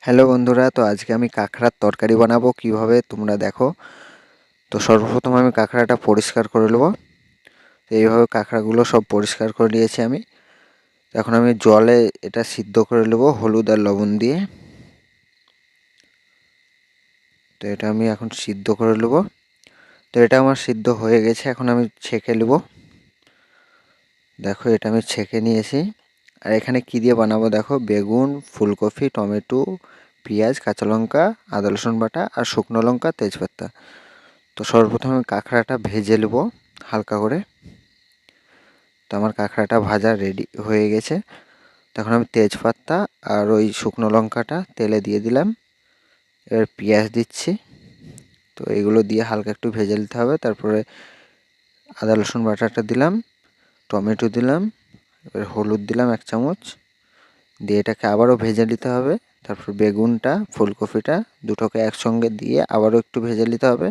Hello বন্ধুরা, তো আজকে আমি কাঁকড়ার তরকারি বানাবো কিভাবে তোমরা দেখো। তো সর্বপ্রথম আমি কাঁকড়াটা পরিষ্কার করে নেবো। তো এইভাবে কাঁকড়াগুলো সব পরিষ্কার করে নিয়েছি আমি। তো এখন আমি জলে এটা সিদ্ধ করে নেবো হলুদ আর লবণ দিয়ে। তো এটা আমি এখন সিদ্ধ করে নেবো। তো এটা আমার সিদ্ধ হয়ে গেছে, এখন আমি ছেঁকে নেবো। দেখো এটা আমি ছেঁকে নিয়েছি। আর এখানে কি দিয়ে বানাবো দেখো, বেগুন, ফুলকপি, টমেটো, পেঁয়াজ, কাঁচা লঙ্কা, আদা রসুন বাটা আর শুকনো লঙ্কা, তেজপাতা। তো সর্বপ্রথমে কাঁকড়াটা ভেজে নেবো হালকা করে। তো আমার কাঁকড়াটা ভাজা রেডি হয়ে গেছে। তখন আমি তেজপাতা আর ওই শুকনো লঙ্কাটা তেলে দিয়ে দিলাম। এবার পেঁয়াজ দিচ্ছি। তো এগুলো দিয়ে হালকা একটু ভেজে নিতে হবে। তারপরে আদা রসুন বাটাটা দিলাম, টমেটো দিলাম, এবার হলুদ দিলাম 1 চামচ, দিয়ে এটাকে আবারও ভেজে নিতে হবে। তারপর বেগুনটা, ফুলকপিটা দুটোকে একসঙ্গে দিয়ে আবারও একটু ভেজে নিতে হবে।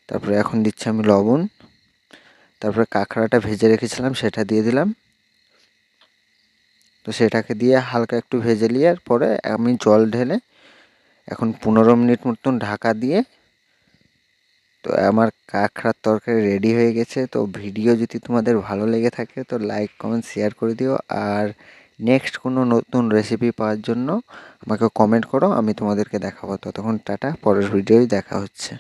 তারপরে এখন দিচ্ছি আমি লবণ। তারপরে কাঁকড়াটা ভেজে রেখেছিলাম সেটা দিয়ে দিলাম। তো সেটাকে দিয়ে হালকা একটু ভেজে নেওয়ার পরে আমি জল ঢেলে এখন 15 মিনিট মতন ঢাকা দিয়ে, তো আমার কাঁকড়ার তরকারি রেডি হয়ে গেছে। তো ভিডিও যদি তোমাদের ভালো লেগে থাকে তো লাইক, কমেন্ট, শেয়ার করে দিও। আর নেক্সট কোনো নতুন রেসিপি পাওয়ার জন্য আমাকে কমেন্ট করো, আমি তোমাদেরকে দেখাবো। ততক্ষণ টাটা, পরের ভিডিওয় দেখা হচ্ছে।